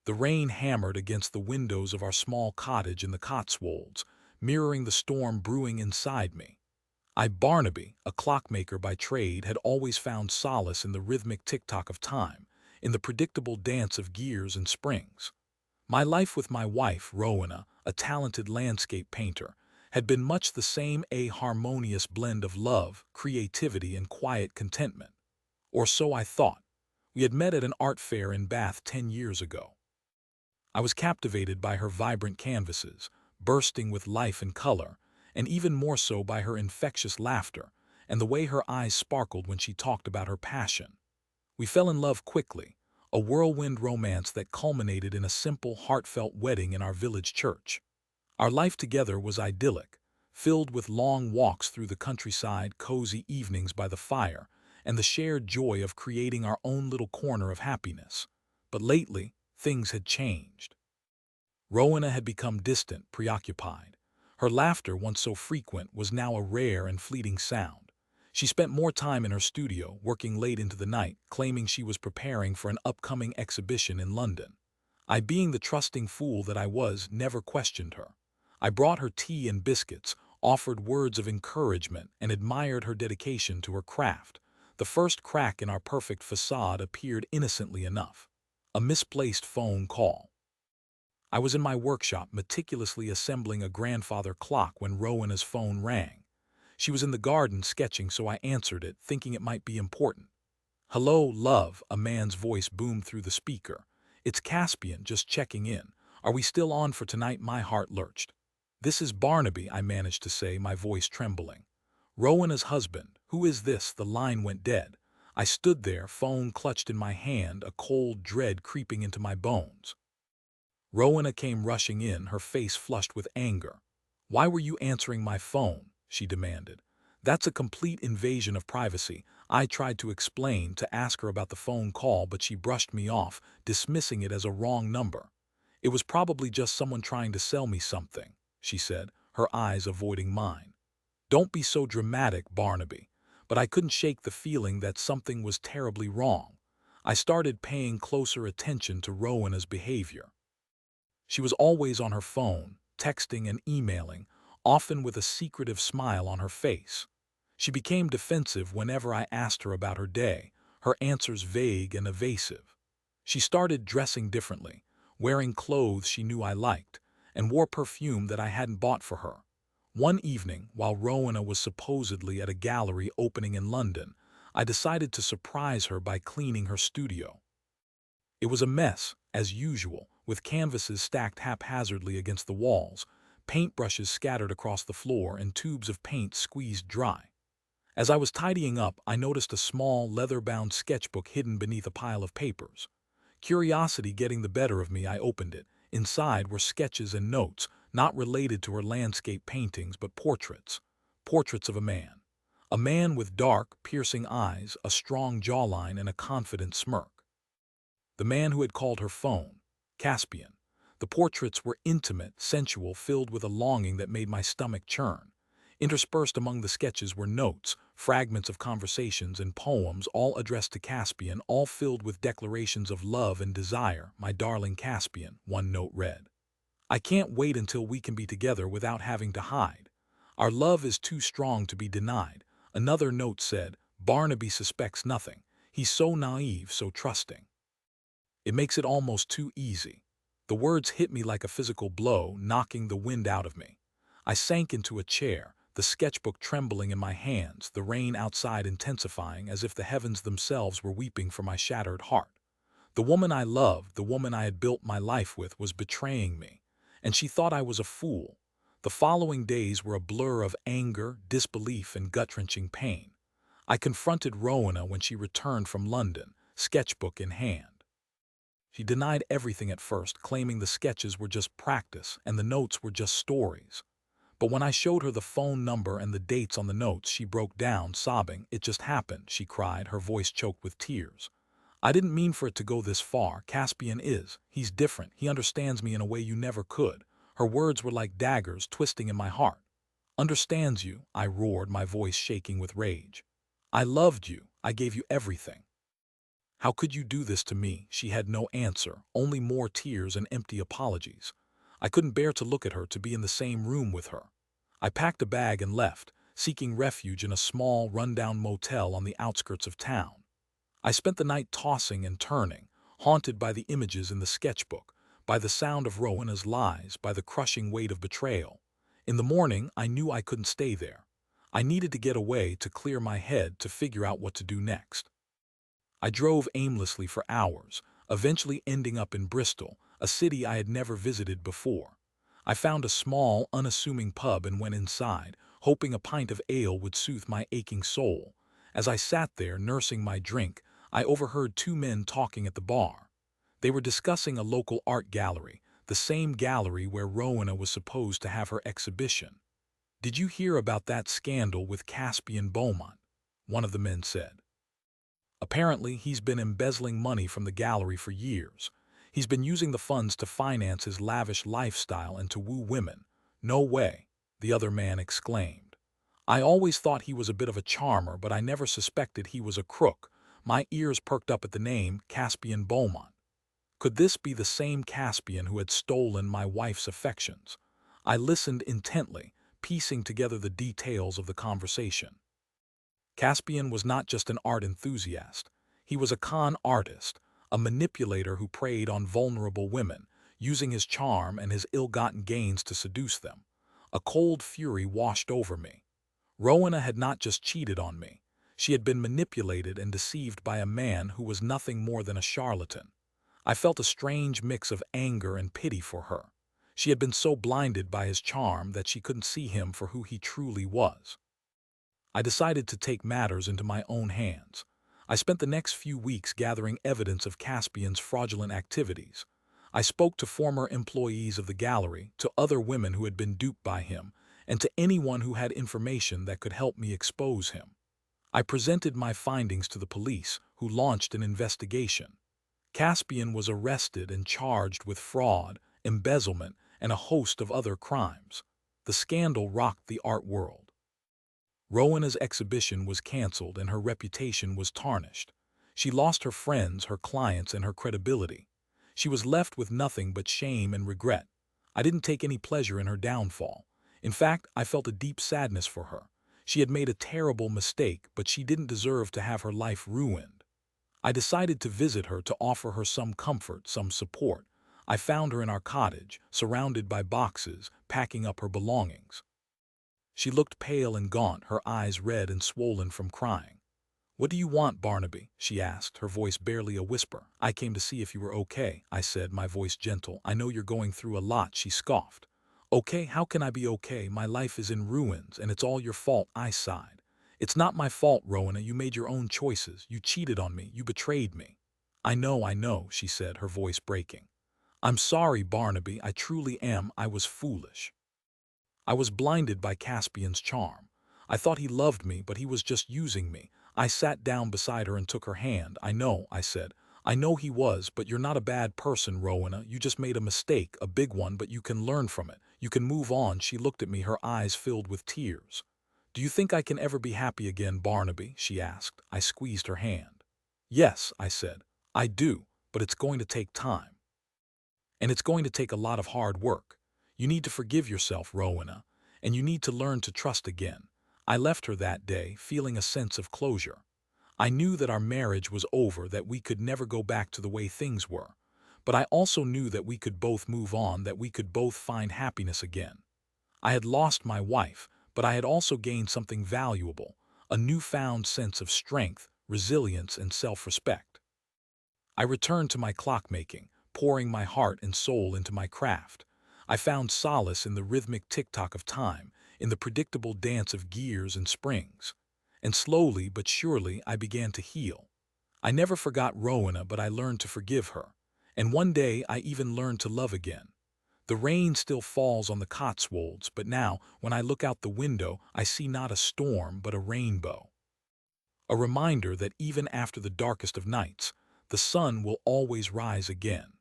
The rain hammered against the windows of our small cottage in the Cotswolds, mirroring the storm brewing inside me. Barnaby, a clockmaker by trade, had always found solace in the rhythmic tick-tock of time, in the predictable dance of gears and springs. My life with my wife, Rowena, a talented landscape painter, had been much the same, a harmonious blend of love, creativity, and quiet contentment. Or so I thought. We had met at an art fair in Bath 10 years ago. I was captivated by her vibrant canvases, bursting with life and color, and even more so by her infectious laughter and the way her eyes sparkled when she talked about her passion. We fell in love quickly, a whirlwind romance that culminated in a simple, heartfelt wedding in our village church. Our life together was idyllic, filled with long walks through the countryside, cozy evenings by the fire, and the shared joy of creating our own little corner of happiness. But lately, things had changed. Rowena had become distant, preoccupied. Her laughter, once so frequent, was now a rare and fleeting sound. She spent more time in her studio, working late into the night, claiming she was preparing for an upcoming exhibition in London. I, being the trusting fool that I was, never questioned her. I brought her tea and biscuits, offered words of encouragement, and admired her dedication to her craft. The first crack in our perfect facade appeared innocently enough. A misplaced phone call. I was in my workshop meticulously assembling a grandfather clock when Rowena's phone rang. She was in the garden sketching, so I answered it, thinking it might be important. "Hello, love," a man's voice boomed through the speaker. "It's Caspian, just checking in. Are we still on for tonight?" My heart lurched. "This is Barnaby," I managed to say, my voice trembling. "Rowena's husband. Who is this?" The line went dead. I stood there, phone clutched in my hand, a cold dread creeping into my bones. Rowena came rushing in, her face flushed with anger. "Why were you answering my phone?" she demanded. "That's a complete invasion of privacy." I tried to explain, to ask her about the phone call, but she brushed me off, dismissing it as a wrong number. "It was probably just someone trying to sell me something," she said, her eyes avoiding mine. "Don't be so dramatic, Barnaby." But I couldn't shake the feeling that something was terribly wrong. I started paying closer attention to Rowena's behavior. She was always on her phone, texting and emailing, often with a secretive smile on her face. She became defensive whenever I asked her about her day, her answers vague and evasive. She started dressing differently, wearing clothes she knew I liked, and wore perfume that I hadn't bought for her. One evening, while Rowena was supposedly at a gallery opening in London, I decided to surprise her by cleaning her studio. It was a mess, as usual, with canvases stacked haphazardly against the walls, paintbrushes scattered across the floor, and tubes of paint squeezed dry. As I was tidying up, I noticed a small, leather-bound sketchbook hidden beneath a pile of papers. Curiosity getting the better of me, I opened it. Inside were sketches and notes, not related to her landscape paintings, but portraits. Portraits of a man. A man with dark, piercing eyes, a strong jawline, and a confident smirk. The man who had called her phone, Caspian. The portraits were intimate, sensual, filled with a longing that made my stomach churn. Interspersed among the sketches were notes, fragments of conversations and poems, all addressed to Caspian, all filled with declarations of love and desire. "My darling Caspian," one note read. "I can't wait until we can be together without having to hide. Our love is too strong to be denied." Another note said, "Barnaby suspects nothing. He's so naive, so trusting. It makes it almost too easy." The words hit me like a physical blow, knocking the wind out of me. I sank into a chair, the sketchbook trembling in my hands, the rain outside intensifying as if the heavens themselves were weeping for my shattered heart. The woman I loved, the woman I had built my life with, was betraying me, and she thought I was a fool. The following days were a blur of anger, disbelief, and gut-wrenching pain. I confronted Rowena when she returned from London, sketchbook in hand. She denied everything at first, claiming the sketches were just practice and the notes were just stories. But when I showed her the phone number and the dates on the notes, she broke down, sobbing. "It just happened," she cried, her voice choked with tears. "I didn't mean for it to go this far. Caspian he's different. He understands me in a way you never could." Her words were like daggers twisting in my heart. "Understands you?" I roared, my voice shaking with rage. "I loved you. I gave you everything. How could you do this to me? She had no answer, only more tears and empty apologies. I couldn't bear to look at her, to be in the same room with her. I packed a bag and left, seeking refuge in a small, run-down motel on the outskirts of town. I spent the night tossing and turning, haunted by the images in the sketchbook, by the sound of Rowena's lies, by the crushing weight of betrayal. In the morning, I knew I couldn't stay there. I needed to get away, to clear my head, to figure out what to do next. I drove aimlessly for hours, eventually ending up in Bristol, a city I had never visited before. I found a small, unassuming pub and went inside, hoping a pint of ale would soothe my aching soul. As I sat there, nursing my drink, I overheard two men talking at the bar. They were discussing a local art gallery, the same gallery where Rowena was supposed to have her exhibition. "Did you hear about that scandal with Caspian Beaumont?" one of the men said. "Apparently, he's been embezzling money from the gallery for years. He's been using the funds to finance his lavish lifestyle and to woo women." "No way," the other man exclaimed. "I always thought he was a bit of a charmer, but I never suspected he was a crook." My ears perked up at the name, Caspian Beaumont. Could this be the same Caspian who had stolen my wife's affections? I listened intently, piecing together the details of the conversation. Caspian was not just an art enthusiast. He was a con artist, a manipulator who preyed on vulnerable women, using his charm and his ill-gotten gains to seduce them. A cold fury washed over me. Rowena had not just cheated on me. She had been manipulated and deceived by a man who was nothing more than a charlatan. I felt a strange mix of anger and pity for her. She had been so blinded by his charm that she couldn't see him for who he truly was. I decided to take matters into my own hands. I spent the next few weeks gathering evidence of Caspian's fraudulent activities. I spoke to former employees of the gallery, to other women who had been duped by him, and to anyone who had information that could help me expose him. I presented my findings to the police, who launched an investigation. Caspian was arrested and charged with fraud, embezzlement, and a host of other crimes. The scandal rocked the art world. Rowena's exhibition was canceled and her reputation was tarnished. She lost her friends, her clients, and her credibility. She was left with nothing but shame and regret. I didn't take any pleasure in her downfall. In fact, I felt a deep sadness for her. She had made a terrible mistake, but she didn't deserve to have her life ruined. I decided to visit her, to offer her some comfort, some support. I found her in our cottage, surrounded by boxes, packing up her belongings. She looked pale and gaunt, her eyes red and swollen from crying. "What do you want, Barnaby?" she asked, her voice barely a whisper. "I came to see if you were okay," I said, my voice gentle. "I know you're going through a lot," she scoffed. "Okay? How can I be okay? My life is in ruins, and it's all your fault," I sighed. "It's not my fault, Rowena. You made your own choices. You cheated on me. You betrayed me." I know," she said, her voice breaking. "I'm sorry, Barnaby. I truly am. I was foolish. I was blinded by Caspian's charm. I thought he loved me, but he was just using me." I sat down beside her and took her hand. "I know," I said. "I know he was, but you're not a bad person, Rowena. You just made a mistake, a big one, but you can learn from it. You can move on." She looked at me, her eyes filled with tears. "Do you think I can ever be happy again, Barnaby?" she asked. I squeezed her hand. "Yes," I said. "I do, but it's going to take time. And it's going to take a lot of hard work. You need to forgive yourself, Rowena, and you need to learn to trust again." I left her that day, feeling a sense of closure. I knew that our marriage was over, that we could never go back to the way things were. But I also knew that we could both move on, that we could both find happiness again. I had lost my wife, but I had also gained something valuable, a newfound sense of strength, resilience, and self-respect. I returned to my clockmaking, pouring my heart and soul into my craft. I found solace in the rhythmic tick-tock of time, in the predictable dance of gears and springs. And slowly but surely I began to heal. I never forgot Rowena, but I learned to forgive her. And one day I even learned to love again. The rain still falls on the Cotswolds, but now, when I look out the window, I see not a storm, but a rainbow. A reminder that even after the darkest of nights, the sun will always rise again.